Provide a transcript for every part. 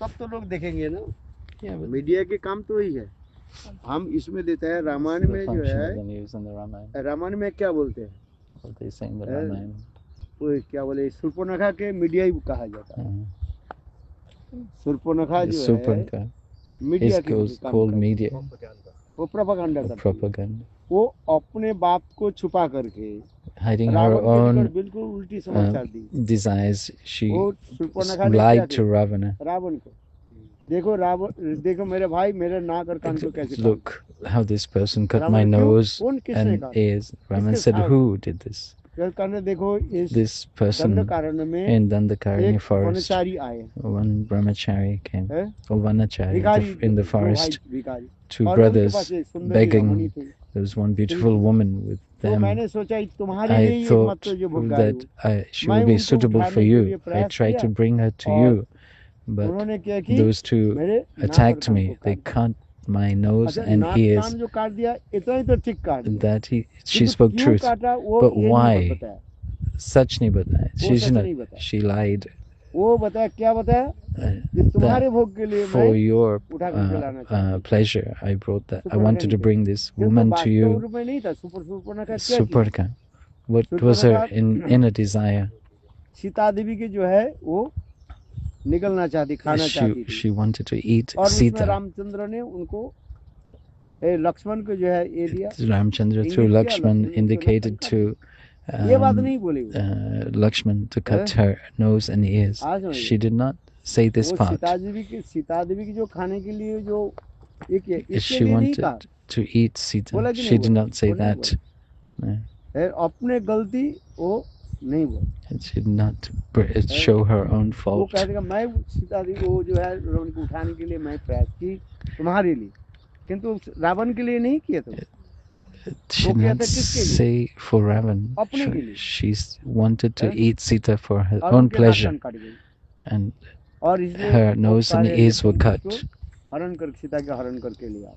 तब तो लोग देखेंगे ना। Yeah, but मीडिया के काम तो वही है। हम इसमें देते हैं this is रामायण the में जो function है, of the news in the Ramayana. Ramayan में क्या बोलते हैं, What they say in the है? Ramayana. वो क्या बोले, शूर्पणखा के मीडिया ही कहा जाता है। शूर्पणखा The जो है Surpanakha मीडिया is के काम called करती है। media, वो प्रोपेगेंडा or करती है। propaganda, वो अपने बाप को छुपा करके hiding her रावण के ऊपर own बिल्कुल उल्टी समाचार दी। desires. She वो शूर्पणखा ने क्या lied to किया Ravana. रावण को, देखो रावण, देखो मेरे भाई मेरे नाक और कान को कैसे काट Look how this person cut my Ravan क्यों, nose कौन किसने and काटा, ears. Raman किसके said, साथ? who did this? फिर कहने देखो इस This person दंडकारण्य में in Dandakaranya एक forest, वनचारी आए, one brahmachari came, है? or vanachari भिखारी, in the दो भाई forest, भिखारी, two और उनके पास brothers एक सुंदरी रमणी begging. थी। There was one beautiful woman with तो them. मैंने सोचा तुम्हारे लिए I ही एक thought मत जो भोग गाय हो, that she मैं will be उनको suitable for उठाने के लिए you. I प्रयास tried किया to bring her to और you, but उन्होंने क्या की, those two मेरे नाक और attacked कान me. को They काट cut my nose अच्छा and नाक ears. कान जो काट दिया इतना ही तो ठीक काट दिया, That she किंतु spoke क्यों truth, काटा वो but ये नहीं why? बताया, Such nahi bataya. वो She's सच not. नहीं बताया। She lied. वो बताया, क्या बताया, कि That तुम्हारे भोग के लिए मैं for your उठा करके लाना चाहता हूँ। pleasure, I brought that. I Shurpanakha wanted ने to किया, bring this किंतु woman to वास्तव you. रूप में नहीं था। शूर्पणखा क्या किया, Suparka. What was her inner desire? Sita Devi की जो है वो निकलना चाहती, खाना चाहती थी, She wanted to eat और उसमें Sita. रामचंद्र ने उनको लक्ष्मण को जो है ये दिया, Ramchandra इंगित through किया, Lakshman लक्ष्मण ने indicated उसको to ये बात नहीं बोली वो। Lakshman to cut her nose and ears. आज समझिए, She did not say this वो part. सीता देवी की जो खाने के लिए जो एक इसके She लिए नहीं कहा, wanted to eat Sita. बोला कि She नहीं did बोला, not say वो नहीं that. No. बोला। अपने गलती वो नहीं बोला, She did not show her own वो fault. कह देगा मैं सीता देवी वो जो है रावण को उठाने के लिए मैं प्रयास की तुम्हारे लिए, किंतु रावण के लिए नहीं किया। तो She वो did क्या not था, किसके लिए, say for Ravan. अपने के लिए, She wanted to eat Sita for her और own उनके नाक pleasure, कान काट गई, and और इसलिए her वो nose and सारे ears were लेके cut. उसको हरण कर, सीता के हरण करके लिया।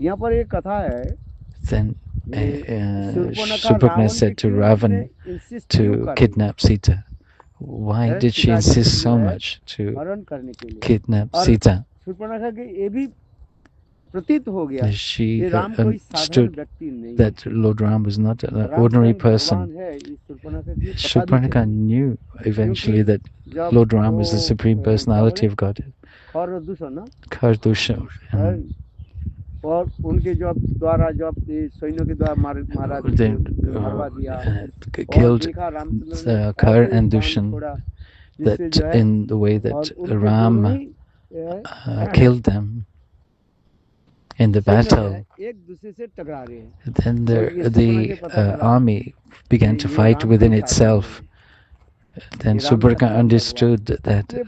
यहाँ पर एक कथा है, Then Shurpanakha Shurpanakha Ravan said के to क्यों Ravan उसने insist क्यों to कर kidnap Sita. Why है, did she Sita ji insist को so जो है much to हरण करने के लिए, kidnap और Sita? शूर्पणखा के ये भी प्रतीत हो गया She कि राम कोई साधारण understood व्यक्ति नहीं है, that Lord Ram was not an Ram ordinary स्वयं person. भगवान है। इस शूर्पणखा की पता भी Shurpanakha चली, knew eventually that जब Lord Ram was the वो Supreme Personality of Godhead. खर दूषण ना, Khardusha और उनके जो द्वारा जो सैन्यों के द्वारा मारा मरवा दिया, और killed देखा रामचंद्र ने Khar ऐसे and बाण Dushan, छोड़ा, जिससे जो that है, in the way और that उनके दोनों Ram he killed them in the सैन्य जो battle. है एक दूसरे से टकरा रहे हैं। Then तो ये the शूर्पणखा के पता चला army began to ये fight राम within कोई साधारण itself. नहीं है, Then ये राम Suparka साक्षात understood that इसलिए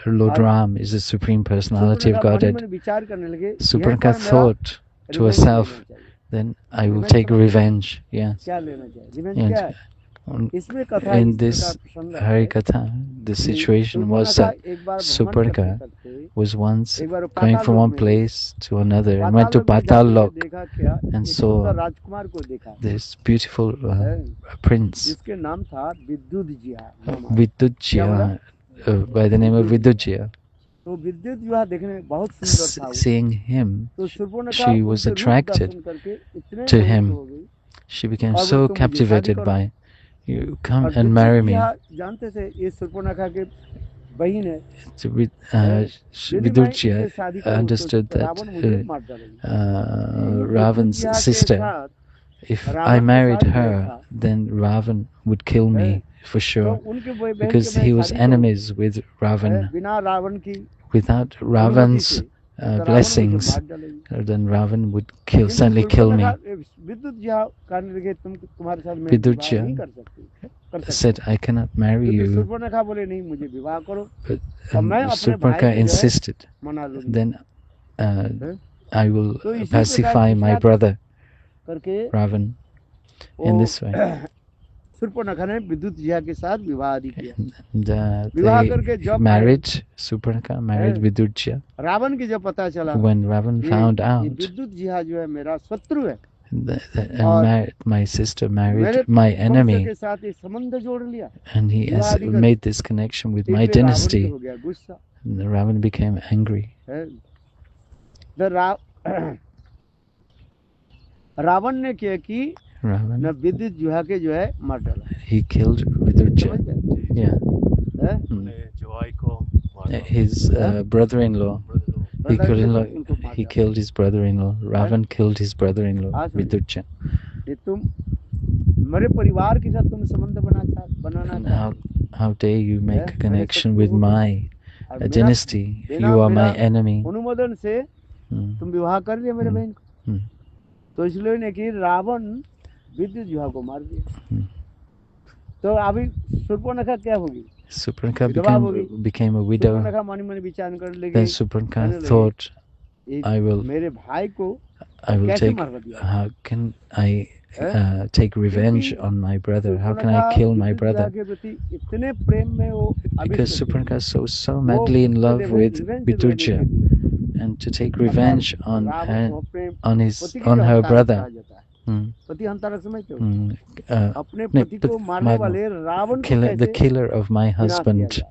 Lord Ram is the Supreme Personality of Shurpanakha मन ही Godhead. मन विचार करने लगे, यहीं Suparka पर मेरा thought to रिवेंज herself, लेना चाहिए। then I will revenge take समझ revenge. Yes. क्या लेना चाहिए, रिवेंज क्या है, Yes. इसमें कथा In इस this प्रकार प्रसंग है Harikatha, the कि situation was शूर्पणखा that एक बार भ्रमण Suparka करते करते was once एक बार going पाताल from लोक one में गई, place to another and Patal went to लोक में Patal जाते Lok देखा क्या, and एक सुंदर saw राजकुमार को देखा this beautiful है, prince, जिसके नाम था विद्युत जिया, नाम आया। क्या बोला, Vidujya, by the name of Vidujya. तो विद्युत विवाह देखने में बहुत सुंदर था वो। Seeing him, तो शूर्पणखा she was उनके रूप attracted दर्शन करके इतने to मोहित him. हो गई, She became और so बोले तुम मुझे शादी captivated करो। by, you come और and marry me. जानते थे ये शूर्पणखा के बहन है, So यदि मैं इनसे Vidurjya शादी करूं understood तो that रावण मुझे मार डालेगा। Ravan's विद्युत sister, साथ if रावण I के married साथ her, बैर था, then Ravan would kill me for तो sure, उनके बहन के because मैं he was शादी करूं, enemies with Ravan. बिना रावण की Without अनुमति Ravan's से तो रावण मुझे blessings, मार डालेगा। then Ravan would किंतु certainly kill me. विद्युत जिया कहने लगे तुम्हारे साथ मैं विवाह नहीं कर सकती, Said, I cannot marry किंतु you, शूर्पणखा बोले नहीं मुझे विवाह करो, but और मैं अपने भाई Surpanakha को जो है insisted. मना लूंगी। Then I will तो इसी pacify प्रकार my brother करके Ravan in this way. Shurpanakha ने विद्युत जिया के साथ विवाह आदि किया। And विवाह करके they जब married, Surpanakha married है। Vidurjya. रावण की जब पता चला When Ravan found ये out विद्युत जिया जो है मेरा शत्रु है, and और my sister मेरे married my वंश enemy, के साथ ये संबंध जोड़ लिया, and he has विवाह कर made this connection with my इसलिए रावण को dynasty. हो गया गुस्सा And Ravan became angry. है। रावण ने क्या कि न Ravan, विद्युत जुहा के जो है मार डाला, he killed समझ Vidurja. गए? Yeah. हैं? His brother-in-law. He brother-in-law killed, को उनको मार he डाला। killed his brother-in-law. Ravan killed his brother-in-law, हाँ, समझे। Vidurja. ये तुम मेरे परिवार के साथ तुम संबंध बनाना And चाहते how dare you make हैं? a मेरे connection शत्रु with हो, my और मेरा dynasty? बिना You are my मेरा enemy. अनुमोदन से Hmm. तुम विवाह कर दिया मेरे हम्म, बहन को। हम्म। तो इसलिए ने कि रावण विद्युत जुहा को मार दिया। हम्म। तो अभी शूर्पणखा क्या होगी? Supranka विधवा होगी। became a widow. शूर्पणखा मन मन विचार कर लेगी, Then Supranka कहने लगी, thought, "ये I will मेरे भाई को I will कैसे take, मार दिया?" how can I take revenge क्योंकि on my brother? How can I Shurpanakha kill my विद्युत जुहा brother? के प्रति इतने प्रेम में वो Because आविष्ट थी, Supranka is so वो madly in उसके love लिए with revenge लेने Vidurja, के लिए and to take revenge on Ravan her, को प्रेम on his, पति की on जो her हत्या brother. कहा जाता है। Hmm. पति हंतारक समझते हो? Hmm. अपने नहीं, पति को मारने मारना। वाले रावण को The कैसे killer of my विनाश किया husband. जाए?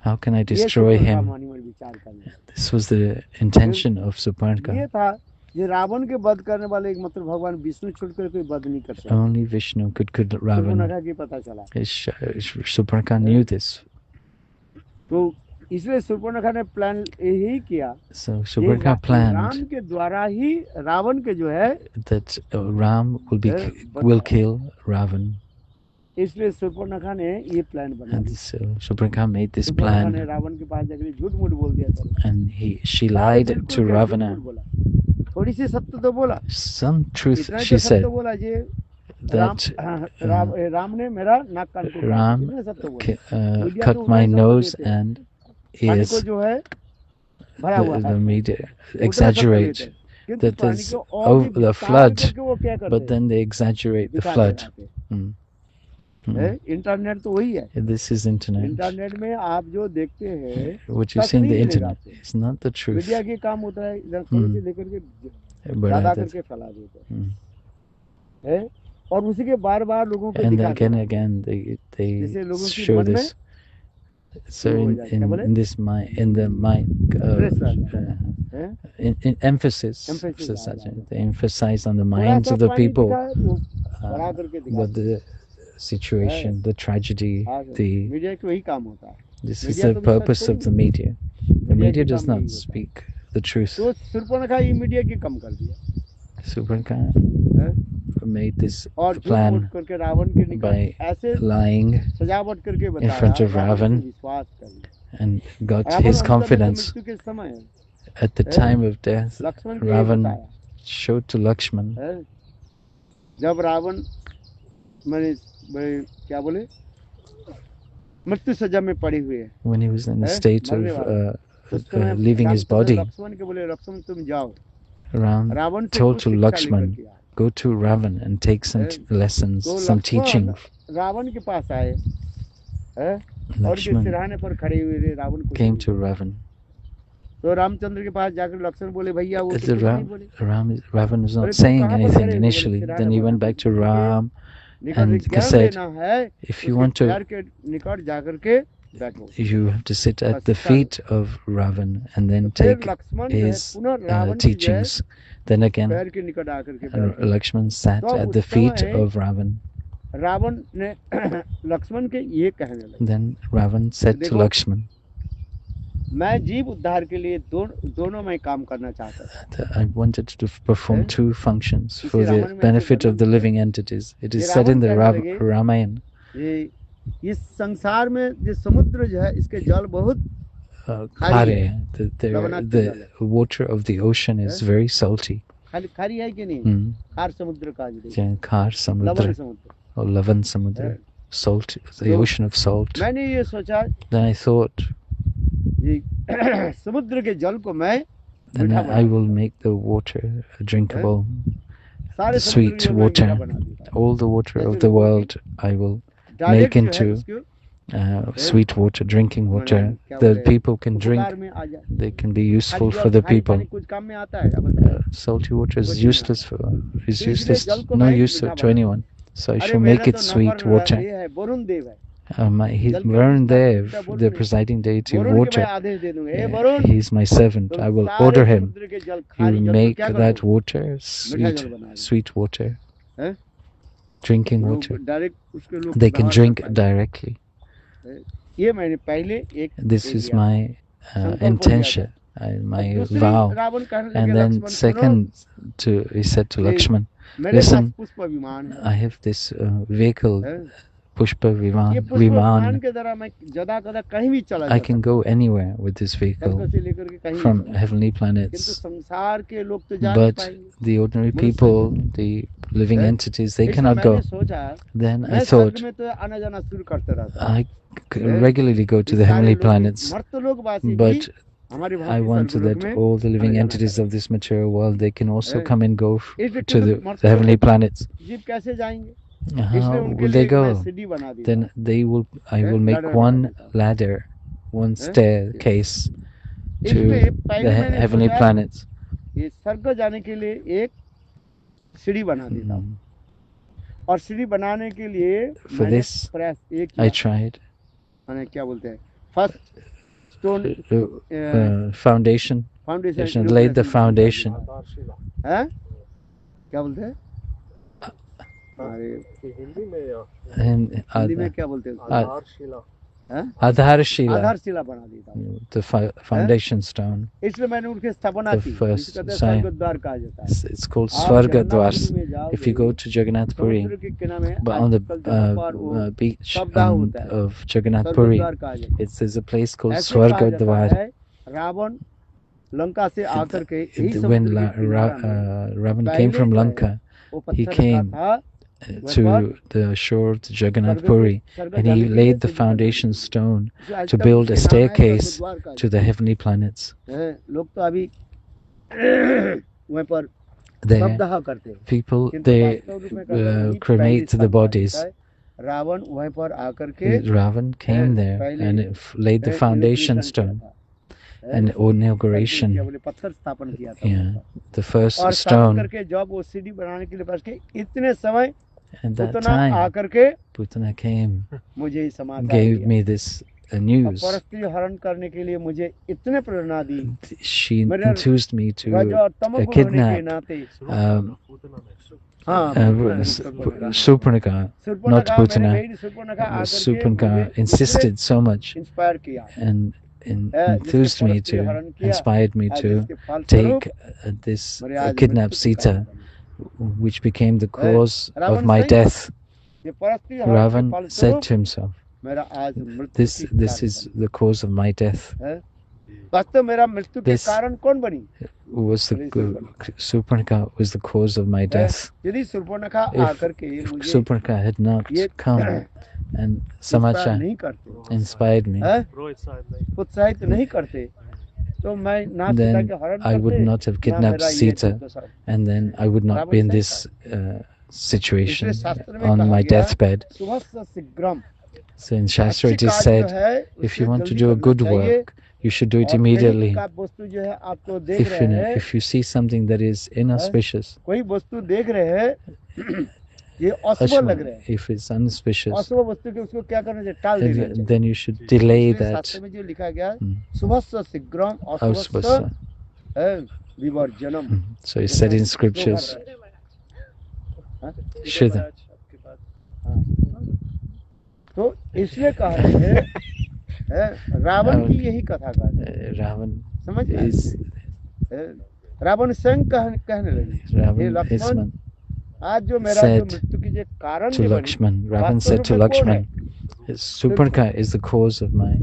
How can I ये destroy शूर्पणखा him? मन मन विचार करना। This was the intention of ये Supranka. था ये रावण के वध करने वाले एक मात्र भगवान विष्णु छोड़कर कोई वध नहीं कर सकता। Only Vishnu could Ravan. Shurpanakha की पता चला, Supranka knew this. तो इसलिए शूर्पणखा ने प्लान यही किया, So ये Supranka राम planned के द्वारा ही रावण के जो है, that Ram will kill Ravan. इसलिए शूर्पणखा ने ये प्लान बनाया। And so Supranka made this Shurpanakha ने plan, रावण के पास जाकर झूठ मूठ बोल दिया था। and she lied to Ravana. थोड़ी सी सत्य तो बोला, Some truth इतना ही she तो सत्य said, बोला जे that राम ने मेरा नाक कान को Ram इतना सत्य बोला। cut my nose and पानी ears. को जो है भरा हुआ The है, media उतना सत्य exaggerate लेते हैं। किंतु that पानी there's को और भी the विस्तार flood, करके वो क्या करते but हैं? then they exaggerate the दिखा flood. दिखाते Hmm. हैं। Hmm. इंटरनेट तो वही है। This is internet. इंटरनेट में आप जो देखते हैं What you see in such the नहीं internet मिलेगा। is not the truth. Media के काम होता है इधर थोड़ी सी लेकर के But ज्यादा that- करके फैला देते हैं, Hmm. है? और उसी के बार बार लोगों को And दिखाते again हैं। and again they जैसे लोगों के show मन में this. So वो हो in, जाए, क्या बोले? in this mind, in the mind, Stress आ जाता है, हैं? in emphasis, Emphasis so uh such, जाता है। they emphasize on the थोड़ा minds सा of the पानी people, दिखा है, वो बढ़ा करके दिखाते what the situation, the tragedy, हैं। हाँ, the मीडिया का वही काम होता है। this is media the तो भी सच purpose of थोड़ी the है। media. The मीडिया media के does काम यही not होता है। speak the truth. तो शूर्पणखा ये मीडिया के कम कर दिया, Supranka हैं? made this और झूठ plan मूठ करके रावण के निकट by ऐसे lying सजावट करके बताया, front of रावण Ravan. को विश्वास कर लिया। and got रावण his अंत में confidence. मृत्यु के समय At the है? time of death, लक्ष्मण को ये Ravan बताया, showed to Lakshman है? जब रावण मैंने क्या बोले मृत्यु सजा में पड़ी हुई है, when he was in the है? state मरने of वाला। उस समय leaving his Ramchandra body. Lakshman के बोले लक्ष्मण तुम जाओ, Ram रावण से told कुछ to शिक्षा Lakshman, लेकर के आओ। go to Ravan and take some है? lessons, तो some teaching. लक्ष्मण रावण के पास आए, है? और के Lakshman सिरहाने पर खड़े हुए थे, रावण को came सुन to लिया। Ravan. तो रामचंद्र के पास जाकर लक्ष्मण बोले भैया वो तो The कुछ नहीं बोले, Ravan was अरे not तुम saying कहाँ पर anything खड़े हो? initially. बोले, Then he सिरहाने went पर back to उनके Ram निकट and ज्ञान said, लेना है, if you उसके want to, पैर के निकट जाकर के बैठो। you have to sit at the feet of Ravan and then फिर take लक्ष्मण जो है his पुनः रावण की जो है teachings. Then again, पैर के निकट आकर के बैठो। Lakshman sat तो at उस the feet समय of Ravan. रावण ने लक्ष्मण के ये कहने लगे, Then Ravan said to देखो, Lakshman, मैं जीव उद्धार के लिए दोनों में काम करना चाहता था। that I wanted to perform हैं? two functions इसे for the रामायण में benefit ऐसे of the वर्णन living entities. It ये is said in the Ravan कहने लगे, Ramayana. ये इस संसार में जो समुद्र जो है इसके जल बहुत खारी है, Khare, लवणाक्त the जल है। water of the ocean is हैं? very salty. खारी है कि नहीं? Hmm. खार समुद्र का जो देखो, Yeah, Khar लवण Samudra समुद्र। or Lavan Samudra, हैं? salt, the तो ocean of salt. मैंने ये सोचा Then I thought, ये समुद्र के जल को मैं then मीठा I बना will make the water drinkable, सारे sweet समुद्र को मैं मीठा water. बना दूंगा। All the water जैसे of the लोगों की world I will direct make जो है into उसको sweet water, drinking water. The people can drink. They can be useful for the people. Salty water is useless no use to anyone. So I shall make it sweet water. Varun Dev, the presiding deity of water, he's my servant. I will order him. He will make that water sweet water, drinking water. They can drink directly. This is my intention, my vow. And then second, he said to Lakshman, listen, I have this vehicle, Pushpa Viman. I can go anywhere with this vehicle from heavenly planets. But the ordinary people, the living entities, they cannot go. Then I thought, I regularly go to the heavenly planets, but I want that all the living entities of this material world, they can also come and go to the heavenly planets. How will they go? Then I will make one ladder, one staircase to the heavenly planets. For this, I tried. Foundation. Laid the foundation. And Adharshila, the foundation stone, the first sign. It's called Swarga Dwars. If you go to Jagannath Puri, but on the beach of Jagannath Puri, there's a place called Swarga Dwar. When Ravan came from Lanka, he came to the shore of the Jagannath Puri, and he laid the foundation stone to build a staircase to the heavenly planets. There, people, they cremate the bodies. Ravan came there and laid the foundation stone. An inauguration, the first stone. At that time, Putana came, gave me this news. She enthused me to kidnap Surpanaka, not Putana. Surpanaka insisted so much and enthused me to, inspired me to take kidnap Sita, which became the cause of my death. Ravan said to himself, this is the cause of my death. This was Surpanaka was the cause of my death. If Surpanaka had not come and Samacha inspired me, then I would not have kidnapped Sita, and then I would not be in this situation on my deathbed. So in Shastra it is said, if you want to do a good work, you should do it immediately. If you see something that is inauspicious, if it's unauspicious, then you should delay that. So it's said in scriptures. Shudha. तो इसलिए कहा है रावण की यही कथा का रावण समझ रावण स्वयं कहने लगे हे लक्ष्मण आज जो मेरा जो मृत्यु की जो कारण to Lakshman, Ravan said to Lakshman, Surpanaka is the cause of my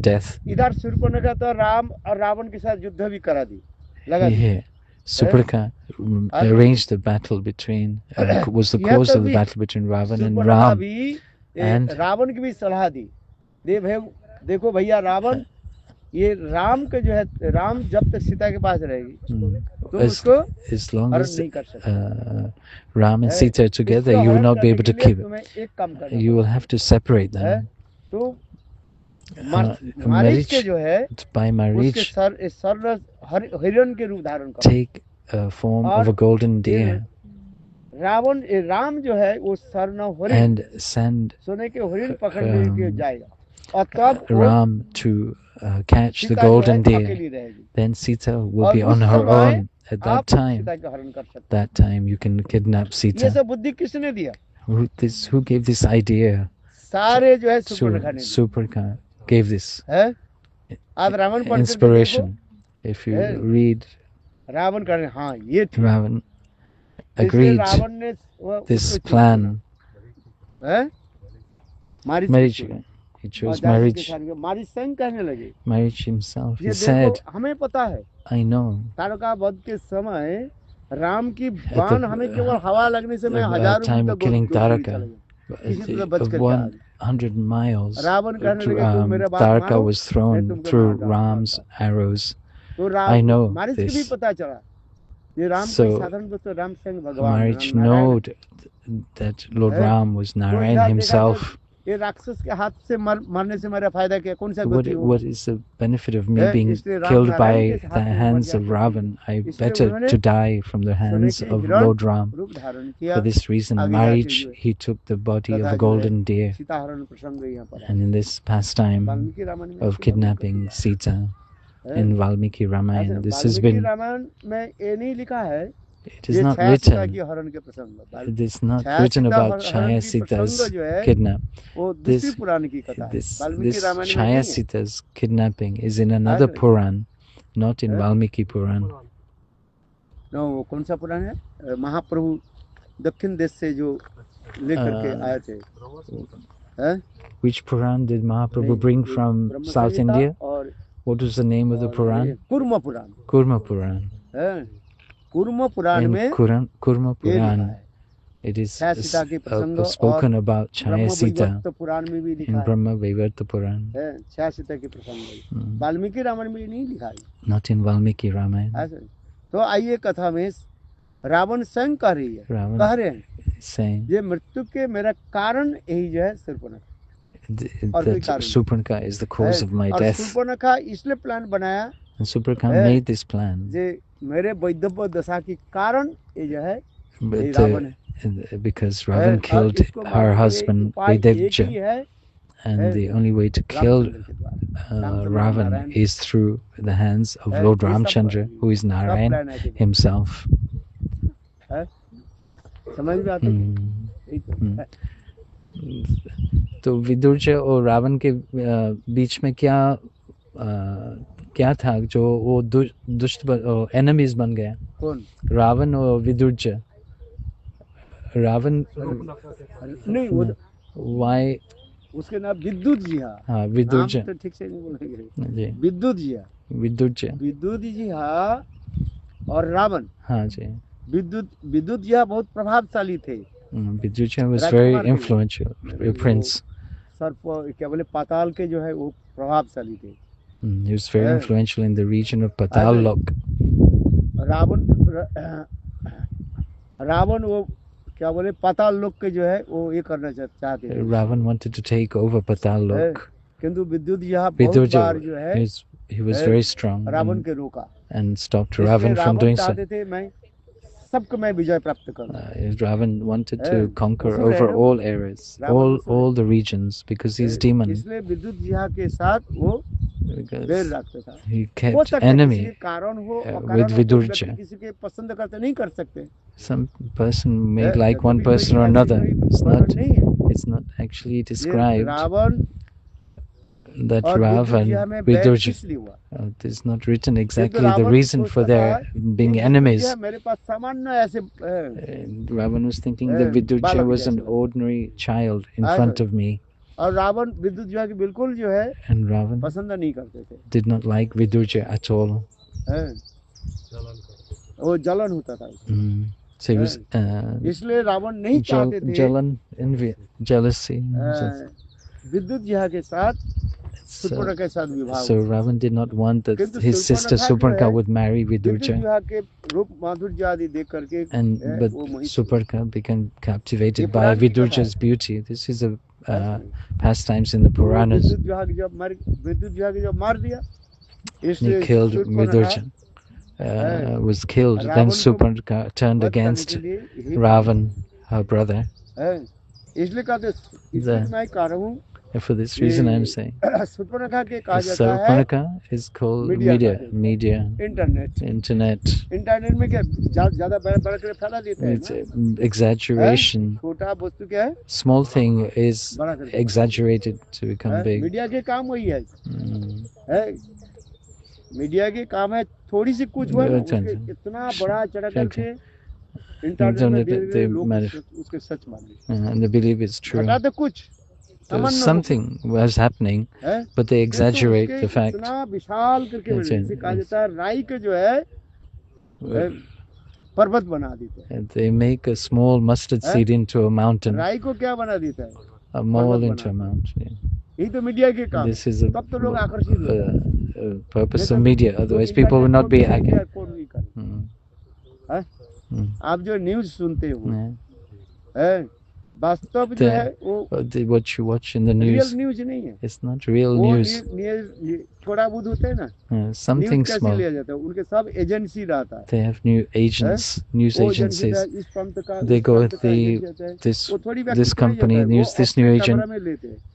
death. इधर शूर्पणखा तो राम और रावण के साथ युद्ध भी करा दी लगा दी Surpanaka arranged the battle between, was the cause of the battle between Ravan and Ram. And Ravan की भी सलाह दी देखो भैया रावण ये राम का जो है राम जब तक सीता के पास रहेगी तो उसको as long as Ram and Sita are together, you will not be able to keep it. You will have to separate them. तो मारीच के जो है by उसके marriage सर हिरण के रूप धारण कर take a form of a golden deer Ram जो है वो सर हरिण and send सोने के हरिण पकड़ने के जाएगा और तब Ram to catch the golden deer. Then Sita will be on her own. At that time you can kidnap Sita. ये सब बुद्धि किसने दिया? Who gave this idea? सारे जो है Suparka gave this आप रावण पढ़ inspiration. If you read Ravan कर हाँ ये Ravan agreed this plan. Marriage. He chose marriage. Marriage himself. He said, हमें पता है I know. तारका वध के समय राम की बाण हमें केवल हवा लगने से मैं हजारों time of killing Taraka, 100 miles, Taraka was thrown through Ram's arrows. I know this. So marriage know that Lord Ram was Narayan himself. ये राक्षस के हाथ से मरने से मेरा फायदा क्या? कौन सा गति हो? What is the benefit of me being killed by the hands of Ravan? I better to die from the hands of Lord Ram. For this reason, marriage, he took the body of a golden deer. And in this pastime of kidnapping Sita in Valmiki Ramayana, this has been. It is not written. It is not written about Chaya Sita's kidnap. This Chaya Sita's kidnapping is in another Puran, not in Valmiki Puran. No, कौन सा पुराण है? महाप्रभु दक्षिण देश से जो लेकर के आए थे. Which Puran did Mahaprabhu bring from South India? What was the name of the Puran? Kurma Puran. Kurma Puran. Kurma Puran में Kurma Puran, it is spoken about Chaya Sita in Brahma Vaivarta Puran. Valmiki Ramayan में नहीं लिखा है. Not in Valmiki Ramayana. तो आइए कथा में रावण स्वयं कह रही है, कह रहे हैं ये मृत्यु के मेरा कारण यही जो है Surpanakha. Surpanakha is the cause of my death. Surpanakha इसलिए प्लान बनाया. And Surpanakha made this plan. मेरे वैधव्य दशा के कारण ये जो है रावण है. Because Ravan killed her husband Vaidevja, and the only way to kill Ravan is through the hands of Lord Ramchandra, who is Narayan himself. समझ में आता है? तो विदुरजा और रावण के बीच में क्या था जो वो दुष्ट एनिमीज बन गया? कौन? रावण और विदुरजा. रावण नहीं वो वाई उसके नाम विद्युत जी. हाँ विदुरजा तो ठीक से नहीं बोलेंगे. विद्युत जी. विद्युत जी और रावण. हाँ जी. विद्युत जी बहुत प्रभावशाली थे. Vidyucha was very influential, a prince. सर्प क्या बोले पाताल के जो है वो प्रभावशाली थे. He was very influential in the region of Patal Lok. Ravan वो क्या बोले पाताल लोक के जो है वो ये करना चाहते थे. Ravan wanted to take over Patal Lok. किंतु विद्युत यहाँ बहुत बार जो है he was very strong Ravan के रोका and stopped Ravan from doing so. सबको मैं विजय प्राप्त करूं. Ravan wanted to conquer over all areas, all the regions, because he's demon. इसलिए विद्युत जी के साथ वो बैर रखता था. He kept enemy with Vidurja. किसी के पसंद करते नहीं कर सकते. Some person may like one person or another. It's not actually described that Ravan, Vidurja, it is not written exactly the reason for their being enemies. Ravan was thinking that Vidurja was an ordinary child in front of me. And Ravan did not like Vidurja at all. So he was jealousy. So Ravan did not want that his sister Surpanakha would marry Vidurja. But Surpanakha became captivated by Vidurja's beauty. This is a pastimes in the Puranas. विद्युत विभाग जब मार दिया, He killed Vidurjan. Was killed. Then Surpanakha turned against Ravan, her brother. इसलिए कहते, इसलिए मैं कह रहा हूँ, for this reason I'm saying Surpanakha के कहा जाता है, Surpanakha is called media, internet में क्या ज्यादा बड़ा कर फैला देता है, it's exaggeration. छोटा वस्तु क्या है, small thing is exaggerated to become big. Media के काम वही है, मीडिया के काम है, थोड़ी सी कुछ हुआ इतना बड़ा चढ़ा करके इंटरनेट में लोग उसके सच मान लेते, and they believe it's true. कुछ So something was happening, but they exaggerate the fact. इतना विशाल करके कहा जाता है, राई के जो है पर्वत बना देते हैं. They make a small mustard seed into a mountain. राई को क्या बना देता है, a mole into a mountain. यही तो मीडिया के काम. This is a purpose of नहीं media. Otherwise, people will not be active. आप जो न्यूज़ सुनते हो, वास्तव जो है वो what you watch in the news, real news नहीं है. it's not real news. थोड़ा बहुत होता है ना, something small. लिया जाता है, उनके सब एजेंसी रहता है. They have new agents, news agencies. They go with this company, this new agent.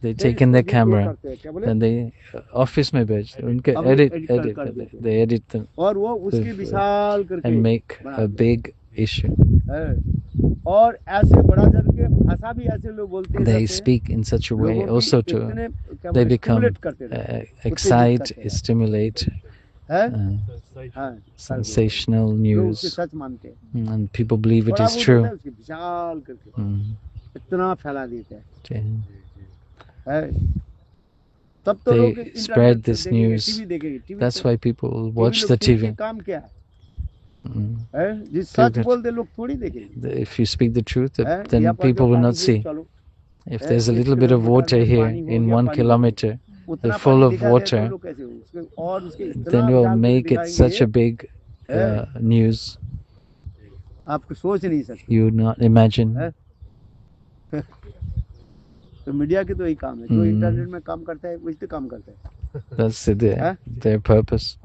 They take in their camera, and they office में भेज, उनके edit, they edit them, और वो उसकी विशाल करके and make a big issue. और ऐसे बड़ा करके भाषा भी ऐसे लोग बोलते हैं, they speak in such a way also to they become excite, stimulate, sensational news, and people believe it is true. इतना फैला देते हैं, they spread this news. That's why people watch the TV. If you speak the truth, then people will not see. If there's a little bit of water here in 1 kilometer, they're full of water, then we'll make it such a big news. You would not imagine. तो media के तो यही काम है, जो internet में काम करता है वही तो काम करता है. That's their purpose.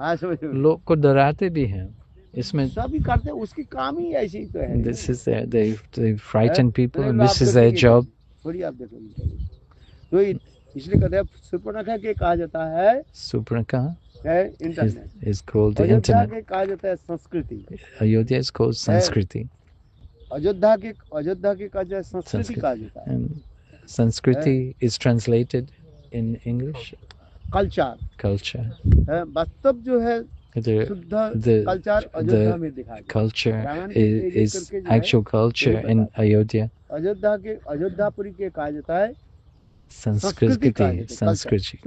लोग को डराते भी हैं. इसमें सभी करते हैं, उसकी काम ही ऐसी ही तो है. This is they frighten people, and this is their job. थोड़ी आप देखो, तो इसलिए कहते हैं सुपर्णखा के कहा जाता है, Surpanakha internet is called the internet. के कहा जाता है संस्कृति. Ayodhya is called Sanskriti. Ayodhya के कहा जाता है संस्कृति कहा जाता है. And Sanskriti is translated in English culture. वास्तव जो है the culture is actual culture in Ayodhya. Ayodhyapuri के कहा जाता है Sanskriti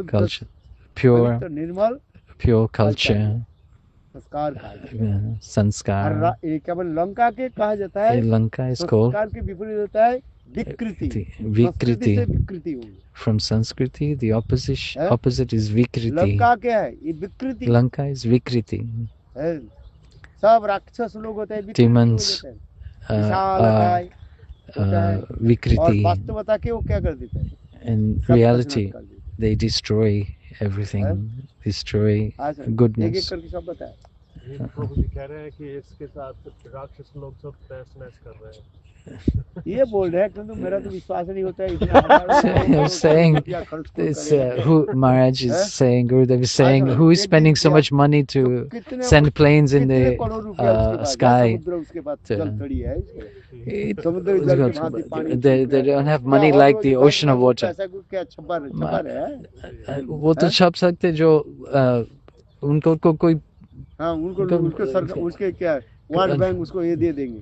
culture, pure, निर्मल, pure culture, sanskar. केवल लंका के कहा जाता है, Lanka is called संस्कार के विपरीत होता है विकृति. From Sanskriti, the opposite is Vikriti. Lanka क्या है, ये विकृति. Lanka is Vikriti. सब राक्षस लोग होते हैं, demons are Vikriti. और वास्तवता के वो क्या कर देते हैं, in reality they destroy everything, destroy goodness. एक करके सब बताया. प्रभु जी कह रहे हैं कि इसके साथ राक्षस लोग सब तहस-नहस कर रहे हैं. ये बोल रहे हैं, किंतु मेरा तो विश्वास नहीं होता है. I'm saying this, who Maharaj is saying, Gurudev is saying, who is spending so much money to send planes in the sky? They don't have money like the ocean of water. वो तो छाप सकते जो उनको कोई उसके क्या world bank उसको ये दे देंगे.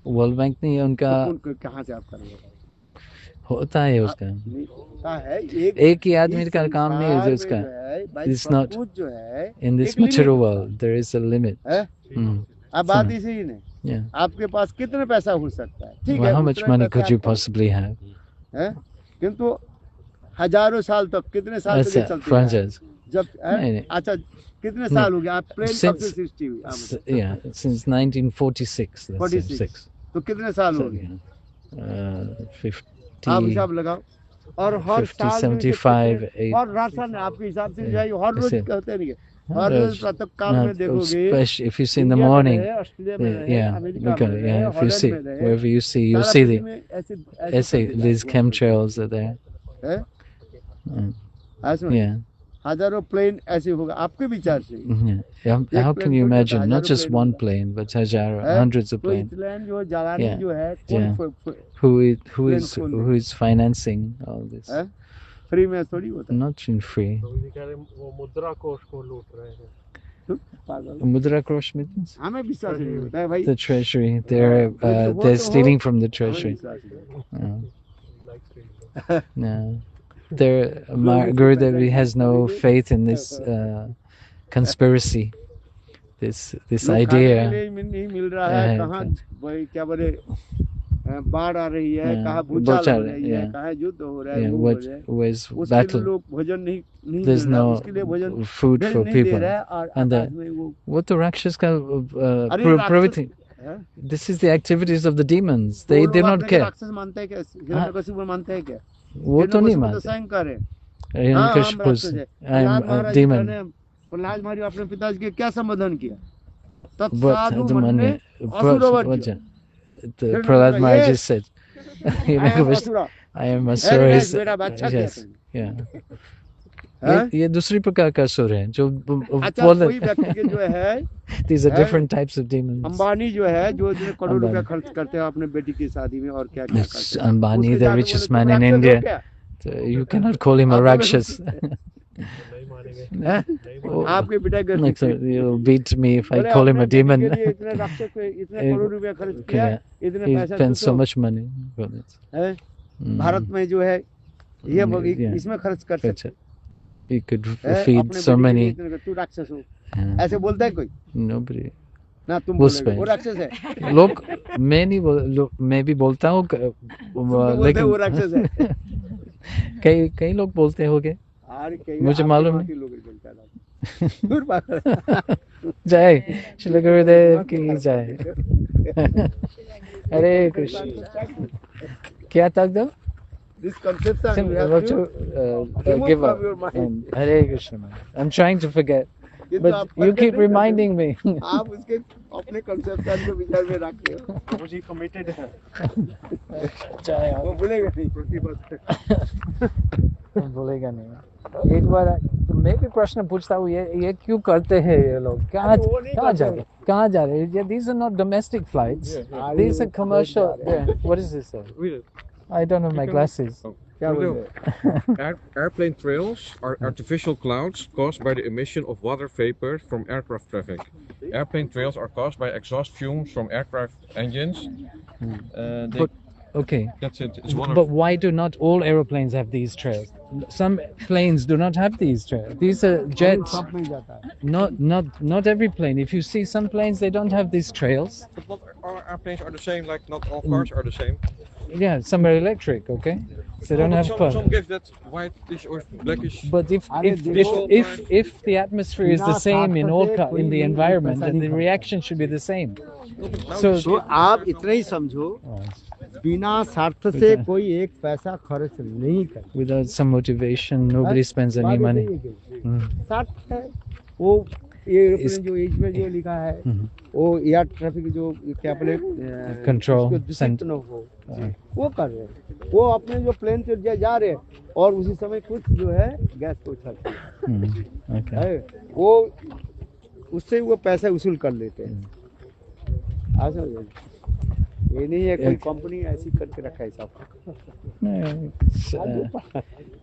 वर्ल्ड बैंक नहीं है उनका, कहाँ से आप करेंगे, होता है उसका, है एक ही आदमी का काम नहीं है उसका. It's not in this material world, there is a limit. अब बात इसी ने, आपके पास कितने पैसा हो सकता है, ठीक है, how much money could you possibly have? किंतु हजारों साल तक, कितने साल तक चलते हैं, जब अच्छा कितने साल हो गए आप प्लेन कब से सृष्टि हुई? Yeah, since 1946. तो कितने साल हो गए? 50. आप हिसाब लगाओ. और हर 50, साल में 75, 8. और राशन आपके हिसाब से जो है हर रोज कहते नहीं है, हर रोज प्रातः काल में देखोगे, Especially if you see in the India में morning, रहे, ऑस्ट्रेलिया में रहे, yeah, अमेरिका में because, रहे, yeah, if you Holland see में रहे, wherever you see, you सारा see पृथ्वी the में ऐसे essay, these chemtrails are there. है Mm, ऐसे yeah. हजारों प्लेन ऐसे होगा आपके विचार से Yeah. How एक can प्लेन you थोड़ी होता है, imagine? Not हजारों just प्लेन one होगा plane, but है। hundreds of तो planes. इसलैंड जो जलानी Yeah. जो है Yeah. कौन Who प्लेन is खोल who is financing all this? है, फ्री में थोड़ी होता है। Not in free. तो ये कह रहे हैं वो मुद्रा कोष को लूट रहे हैं। पागल Mudra Kosh means हमें विश्वास नहीं होता है भाई, the treasury. They're stealing from the हमें treasury. विश्वास नहीं होता। Yeah. Like stealing. No. Gurudev has no faith in this conspiracy, this लोग खाने के idea. लिए नहीं मिल रहा है, कहाँ भाई क्या बोले बाढ़ आ रही है, कहाँ भूचाल हो रही है, कहाँ युद्ध हो रहा है, वो हो रहा है, was उसके लिए battle. लोग भोजन नहीं There's मिल रहा, no उसके लिए भोजन food भेज for नहीं दे people. रहा है, और And आकाश में वो what the Rakshas अरे prohibiting? है? This is the activities of the demons. तो They लोग do not अपने को care. राक्षस मानते हैं क्या, हिरण्यकशिपु मानते हैं क्या, वो तो नहीं हिरण्यकशिपु तो मानते. स्वयं करे, हाँ हम Hiranyakashipu, राक्षस है। I'm Prahlad a Maharaj ji demon. ने प्रहलाद महाराज अपने पिताजी के क्या संबोधन किया, But तत्साधु the मन में money, असुरवज्य, the Prahlad Maharaj said, I am asura, I am a very nice, surah. बेटा अच्छा किया Yes, तुमने, yeah. हैं? ये दूसरी प्रकार का असुर है जो अच्छा कोई व्यक्ति के जो है these are different types of demons. Ambani जो है जो करोड़ रुपया अंबानी. खर्च करते हैं अपने बेटी की शादी में और क्या क्या It's करते हैं, Ambani, उसके the साथ richest बोले, man तुम in राक्षस हो India. क्या? So you cannot call him a आप बोले, Rakshas. नहीं मानेंगे। हैं? नहीं मानेंगे। आपके पिता के Like, so you'll beat me if I बोले, call him अपने a बेटी demon. के लिए इतने राक्षस पे इतने करोड़ रुपया खर्च किया, इतने He पैसा spends तो so much money for it. है Mm. भारत में जो है ये Yeah. इसमें खर्च कर सकते He could हैं, feed अपने so बेटी के लिए many. इतने, तू राक्षस हो, Yeah. ऐसे बोलता है कोई Nobody. ना, तुम वो बोलोगे वो राक्षस है, लोग मैं नहीं मैं भी बोलता हूँ तुम तो बोलते हो वो राक्षस है, कई लोग बोलते होंगे, अरे कहीं मुझे आपके मालूम वहाँ के लोग बोलता है दूर बात जय श्री गुरुदेव की जय। हरे कृष्ण। क्या तक दो this conception you have about to to give up. from your mind. Hare Krishna. I'm trying to forget, ये तो but आप you forget keep नहीं reminding me. करते हो। आप उसके अपने कंसेप्शन को विचार में रखते हो, मुझे कमिटेड है। जय वो भूलेगा नहीं प्रतिबद्ध। बोलेगा नहीं। एक बार मैं भी प्रश्न पूछता हूँ, ये क्यों करते हैं ये लोग, कहाँ जा रहे हैं? These are not domestic flights. These are commercial. What is this? I don't have my glasses. क्या बोलते हैं? Airplane trails are artificial clouds caused by the emission of water vapor from aircraft traffic. Airplane trails are caused by exhaust fumes from aircraft engines. Okay. That's it. It's one But why do not all aeroplanes have these trails? Some planes do not have these trails. These are jets. सब में जाता है। Not every plane. If you see some planes, they don't have these trails. But not all airplanes are the same. Like not all cars are the same. Yeah, some are electric. Okay, so they don't But have some, power. some give that whitish or blackish. But if the atmosphere is the same in all in the environment, then the reaction should be the same. तो आप इतना ही समझो, बिना स्वार्थ से कोई एक पैसा खर्च नहीं करे, Without some motivation, nobody spends any money. स्वार्थ है वो। ये एरोप्लेन जो एज में जो लिखा है वो एयर ट्रैफिक जो क्या बोले Control दूषित न हो, वो कर रहे हैं। वो अपने जो प्लेन से जा रहे हैं और उसी समय कुछ जो है गैस को उछलते हैं, Okay. वो उससे वो पैसा वसूल कर लेते हैं। ये नहीं है कोई कंपनी ऐसी करके रखा है सब। No,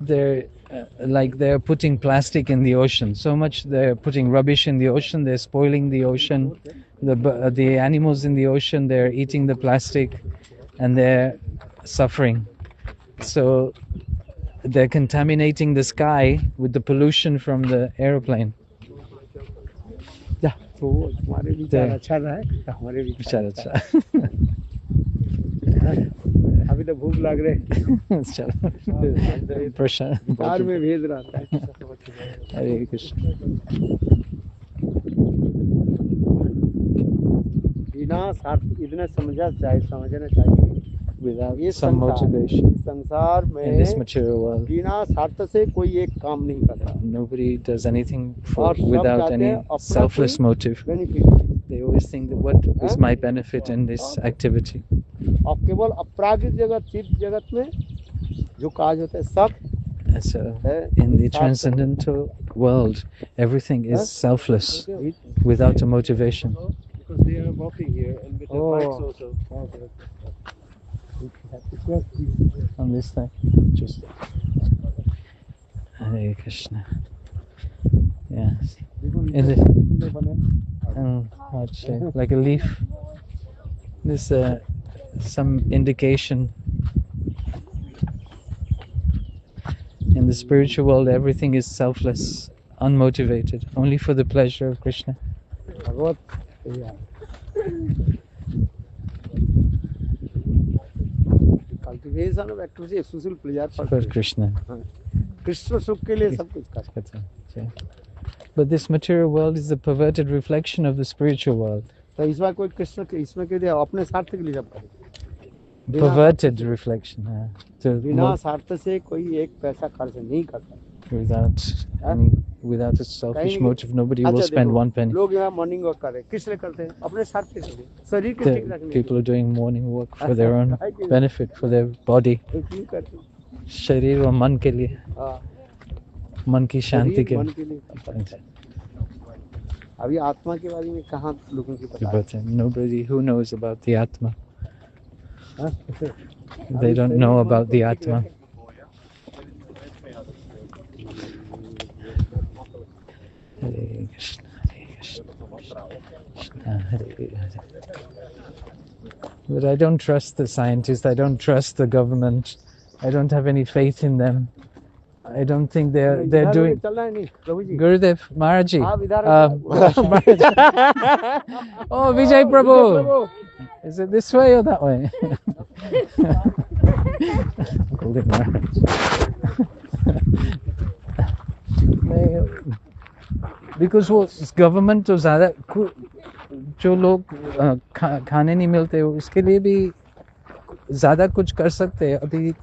they're putting plastic in the ocean. So much they're putting rubbish in the ocean. They're spoiling the ocean. The animals in the ocean, they're eating the plastic, and they're suffering. So they're contaminating the sky with the pollution from the aeroplane. तो हमारे विचार अच्छा रहा है, हमारे विचार अच्छा। अभी तो भूख लग रहे चलो प्रश्न कार में भेज रहा था। हरे कृष्ण। बिना स्वार्थ इतना समझना चाहिए without ये some motivation संसार in this में material world. बिना स्वार्थ से कोई एक काम नहीं करता, Nobody does anything और सब without चाहते any हैं अपना selfless कोई motive. Benefit. They always think that what is my benefit in this activity. और केवल अपरागिक जगत, चित्त जगत में जो काज होता है सब So in the transcendental world, everything is selfless, without a motivation. Because they are walking here and with their bikes also. On this side, just Hare Krishna. Yes. In the, hard shape, like a leaf. There's some indication. In the spiritual world, everything is selfless, unmotivated, only for the pleasure of Krishna. Cultivation of activity, exclusive pleasure For Krishna. Krishna सुख के लिए सब कुछ करते हैं। But this material world is the perverted reflection of the spiritual world. तो इसमें कोई कृष्ण के इसमें के लिए अपने स्वार्थ के लिए सब करते हैं। Perverted reflection. बिना स्वार्थ से कोई एक पैसा खर्च नहीं करता। Without a selfish motive, nobody will spend one penny. लोग यहाँ मॉर्निंग वॉक कर रहे हैं, किस लिए करते हैं? अपने स्वार्थ के लिए, शरीर के ठीक रखने के लिए। People are doing morning walk for their own benefit, for their body. शरीर और मन के लिए, मन की शांति के लिए। अभी आत्मा के बारे में कहाँ लोगों की पता है? Nobody who knows about the Atma. They don't know about the Atma. Hare Krishna, Hare Krishna, Krishna Hare Hare. But I don't trust the scientists. I don't trust the government. I don't have any faith in them. I don't think they're doing. Gurudev Maharaj. Oh, Vijay Prabhu. Is it this way or that way? Gurudev Maharaj. Because वो government तो ज़्यादा जो लोग खाने नहीं मिलते उसके लिए भी ज़्यादा कुछ कर सकते हैं अभी।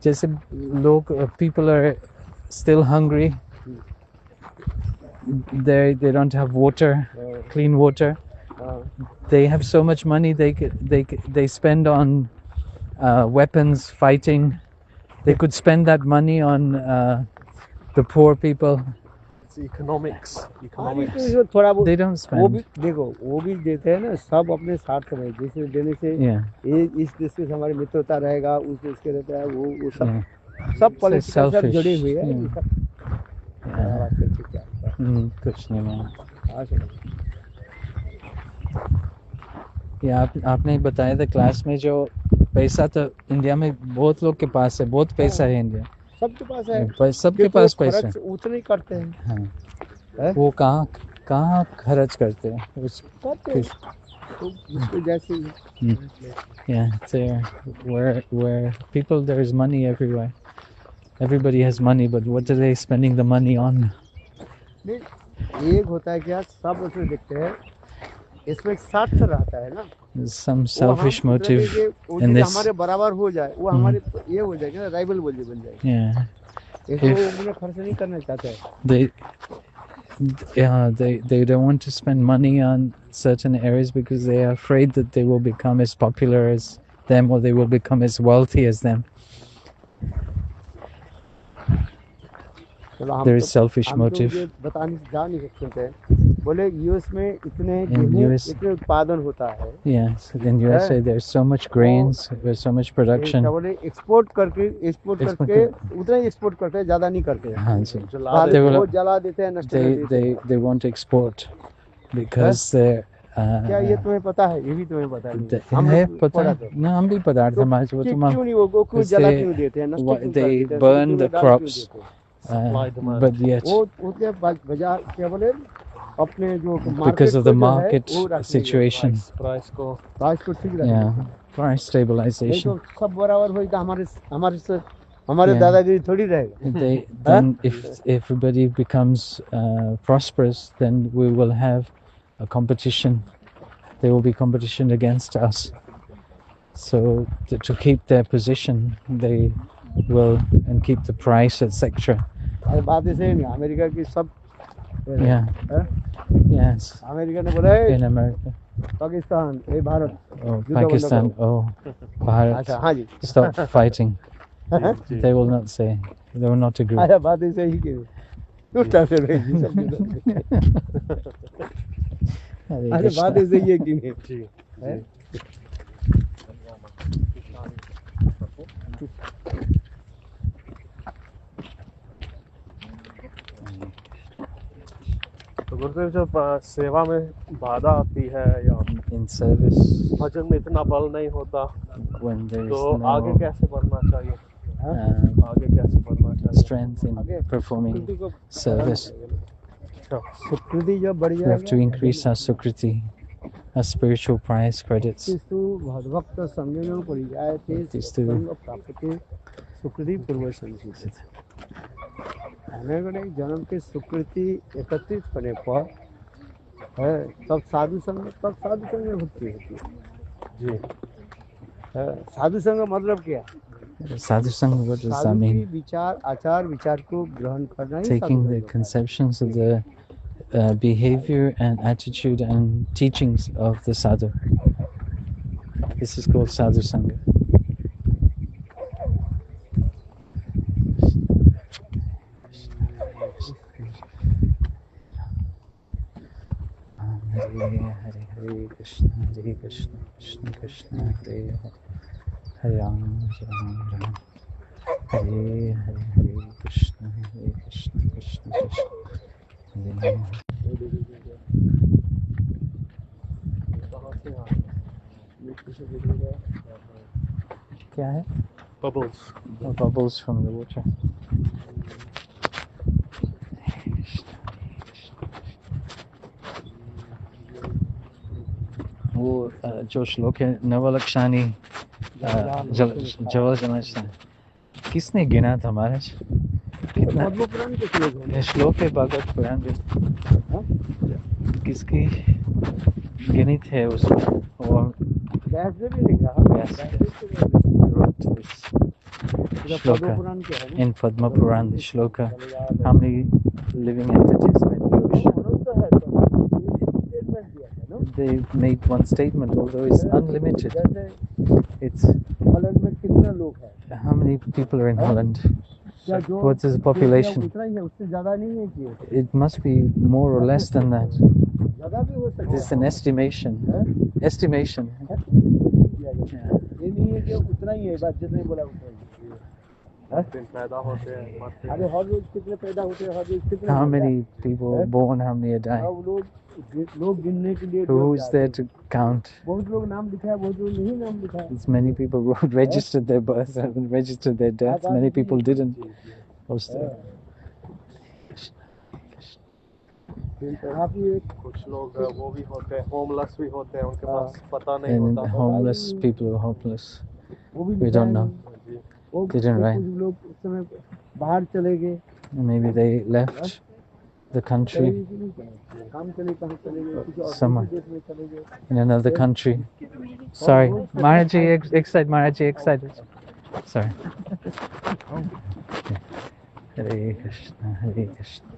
जैसे लोग people are still hungry, they don't have water, clean water, they have so much money they spend on weapons, fighting. They could spend that money on the poor people. It's economics. थोड़ा बहुत They don't spend. वो भी देखो, वो भी देते हैं ना, सब अपने स्वार्थ में, जिसे देने से ये इस देश से हमारी मित्रता रहेगा, उस देश के रहता है, वो सब पॉलिटिकल से जुड़े हुए हैं। कुछ नहीं माना। ये आपने बताया था क्लास में, जो पैसा तो इंडिया में बहुत लोग के पास है, बहुत पैसा है इंडिया, सबके पास है, सबके पास पैसा है, उतने करते हैं। हाँ। वो कहाँ खर्च करते हैं उसको जैसे yeah, there where people, there is money everywhere, everybody has money, but what are they spending the money on? एक होता है क्या, सब उसमें देखते हैं, इसमें स्वार्थ रहता है ना, some selfish motive in this. हमारे बराबर हो जाए, वो हमारे ये हो जाएगा, राइवल बन जाएगा। Yeah. वो खर्च नहीं करना चाहते हैं। They don't want to spend money on certain areas because they are afraid that they will become as popular as them, or they will become as wealthy as them. There is selfish motive. बोले US में इतने उत्पादन होता है। Yes, in USA there's so much grains, there's so much production. बोले export करके उतना ही export करते हैं, ज्यादा नहीं करते हैं। हाँ जी। वो जला देते हैं, नष्ट कर देते हैं। They won't export because they're क्या ये तुम्हें पता है? ये भी तुम्हें पता है? हमें पता है ना, हम भी पदार्थ समाज वो क्यों नहीं, वो क्यों जला क्यों देते हैं, नष्ट क्यों कर देते हैं? They burn the crops, but yet वो क्या बाजार क्या बोले, अपने जो because of the market situation, price को ठीक रखना, price stabilization. सब बराबर होई तो हमारे दादागिरी थोड़ी रहेगा। Then if everybody becomes prosperous, then we will have a competition there will be competition against us. So to keep their position, they will and keep the price, etc. बात ऐसे ही नहीं, अमेरिका की सब Yeah. Yes. अमेरिका ने बोला है In America. Pakistan, A Bharat, Oh, Pakistan. Oh, Bharat. अच्छा हाँ जी, Stop fighting. They will not say. They will not agree. अच्छा बात ऐसे ही की तू ट्रांसलेट है जी सब अरे बात ऐसे ही है कि नहीं जी है? तो गुरुदेव जब सेवा में बाधा आती है या In service, भजन में इतना बल नहीं होता when there is तो आगे no कैसे बढ़ना चाहिए, आगे कैसे बढ़ना चाहिए? strength in performing service, सुकृति जब बढ़ we have to जाएगा increase our sukriti, our spiritual prize credits. किस्तु भगवत संगम परिजाय थे किस्तु संग प्राप्त के सुकृति पूर्व संचित हमें बड़े जन्म के सुकृति एकत्रित होने पर है तब साधु संग में भक्ति होती है जी। साधु संग मतलब क्या? Sadhu Sangha, what does that साधु की mean? विचार आचार विचार को ग्रहण करना ही Taking साधु the संग है। conceptions of the behavior and attitude and teachings of the sadhu. This is called Sadhu Sangha. Hare Hare Krishna Krishna Krishna Hare Hare Hare Ram Ram Hare Hare Krishna Krishna Krishna Hare क्या है? Bubbles. Bubbles from the water. वो जो श्लोक है नवलक्षानी जवल जलक्षानी किसने गिना था महाराज? कितना पद्म पुराण के श्लोक है। ये श्लोक है भागवत पुराण में, किसकी गिनित है उसमें? वो व्यास ने भी लिखा व्यास wrote this पद्म shloka पुराण के है ना। in Padma Puran, the shloka. How many living entities are in the ocean? मनुष्य है तो statement दिया है ना। They made one statement, although it's unlimited. जैसे It's हॉलैंड में कितने लोग हैं? how many people are in Holland? क्या जो What is the population? उतना ही है, उससे ज्यादा नहीं है कि It must be more or less than that. ज्यादा भी हो सकता It's an estimation. Estimation. है। ये नहीं है कि उतना ही है, बात जितने बोला उतना ही है। दिन पैदा होते हैं, मरते हैं। अरे हर रोज कितने पैदा होते हैं, हर रोज कितने How मरते many हैं? people are born? How many are dying? अब लोग गिनने के लिए Who is there to count? बहुत लोग नाम लिखा है, बहुत लोग नहीं नाम लिखा है। As many people who registered their birth and registered their death. Many people didn't. यहाँ भी एक कुछ लोग वो भी होते हैं, होमलेस भी होते हैं, उनके पास पता नहीं And होता। homeless people who are hopeless. वो भी We लिखा don't है know. जी। वो Didn't write. कुछ लोग उस समय बाहर चले गए, Maybe they left the country काम चले, कहाँ चले गए, किसी और Somewhere. देश में चले गए। in another country. Sorry, Maharaji, excited, Maharaji, excited. Sorry. Hare Krishna, Hare Krishna,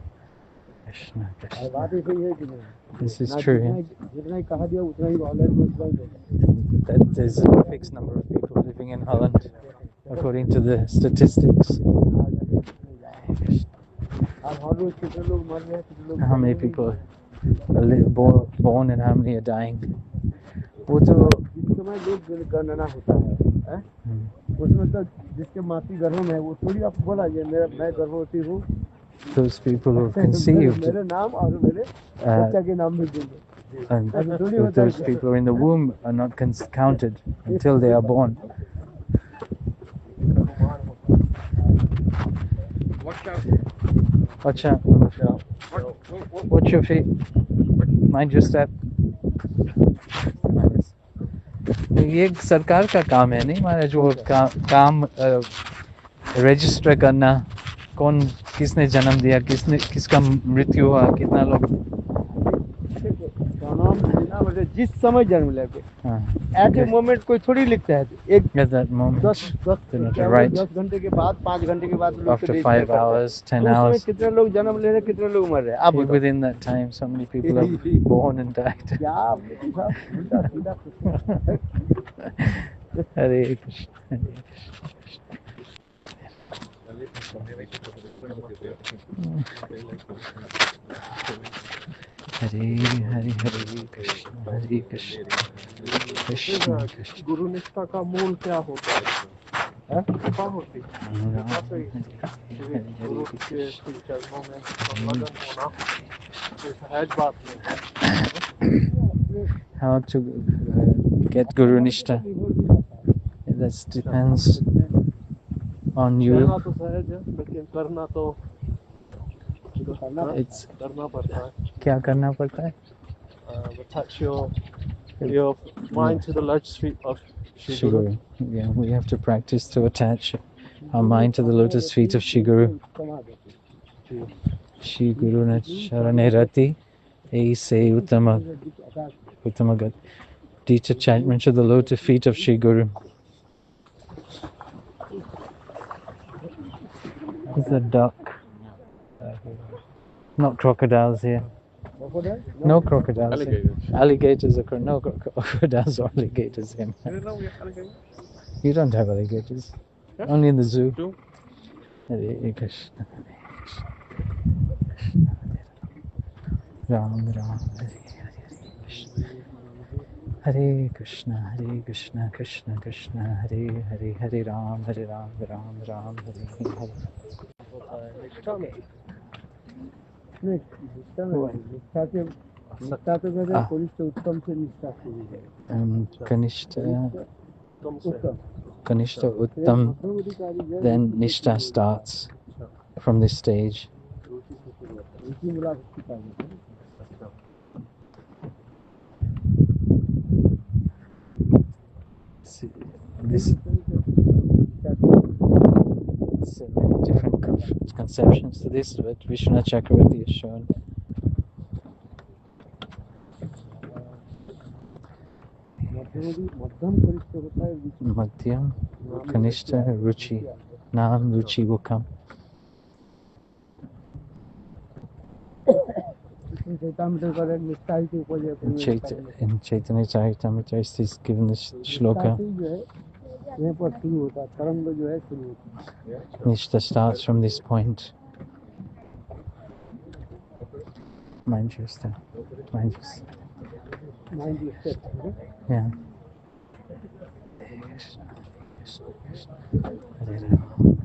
Krishna और Krishna. बात ऐसे ही है कि नहीं? This is ना true. जितना ही कहा दिया उतना ही हॉलैंड में उतना ही होगा। That there's a fixed number of people living in Holland, according to the statistics. और हर रोज कितने लोग मर रहे हैं, कितने लोग How many people are born and how many are dying? वो तो जिस समय लोग गणना होता है, उसमें तो जिसके मातृ गर्भ में है वो थोड़ी आप बोला ये मैं गर्भवती हूँ, those people who have conceived मेरे नाम और मेरे बच्चा के नाम भी देंगे। and those people who are in the womb are not counted until they are born. Watch out. Watch out. Watch your feet. Mind your step. ये सरकार का काम है नहीं महाराज, वो काम रजिस्टर करना, कौन किसने जन्म दिया, किसका मृत्यु हुआ, कितना लोग। गाना ना मतलब जिस समय जन्म लेते एट ए Okay. मोमेंट कोई थोड़ी लिखता है एक At that moment, 10 घंटे के बाद 5 घंटे के बाद लोग after 5 hours, 10 उसमें hours, कितने लोग जन्म ले रहे हैं कितने लोग मर रहे हैं आप बताओ within that time, so many people are born and died. क्या आपने पूछा उल्टा सीधा प्रश्न Hare Krishna, Hare Hare Krishna, Hare Krishna, Krishna Krishna. गुरु निष्ठा का मूल क्या होता है? कृपा होती है। कृपा से ही गुरु के श्री चरणों में संलग्न होना कोई सहज बात नहीं है। How to get Guru Nishtha? That depends on कहना you. तो सहज है लेकिन करना तो It's करना पड़ता है। क्या करना पड़ता है? Attach your mind to the lotus feet of Shri Shri Guru. Guru. Yeah, we have to practice to attach our mind to the lotus feet of Shri Guru. Shri Guru na charane rati aise uttamagat. Teach attachment to the lotus feet of Shri Guru. There's a duck. Not crocodiles here. No crocodiles. Alligators are no crocodiles or alligators here. You don't have alligators. Yeah. Only in the zoo. Zoo. Hare Krishna. Ram Ram Hare Hare Krishna Hare Krishna Krishna Krishna Hare Hare Hare Ram Ram Ram Hare Hare. नहीं निष्ठा से कहते हैं कनिष्ठ उत्तम से निष्ठा शुरू है Kanishta Uttam, then Nishtha starts from this stage. See, this many different conceptions to this, but Vishwanath Chakravarti has shown. Madhyam, Kanishta, Ruchi, Nam, Ruchi will come. In Chaitanya Charitamrita is given this shloka. Nishtha starts from this point. Mind you, still. Mind you. Yeah. Hare Ram.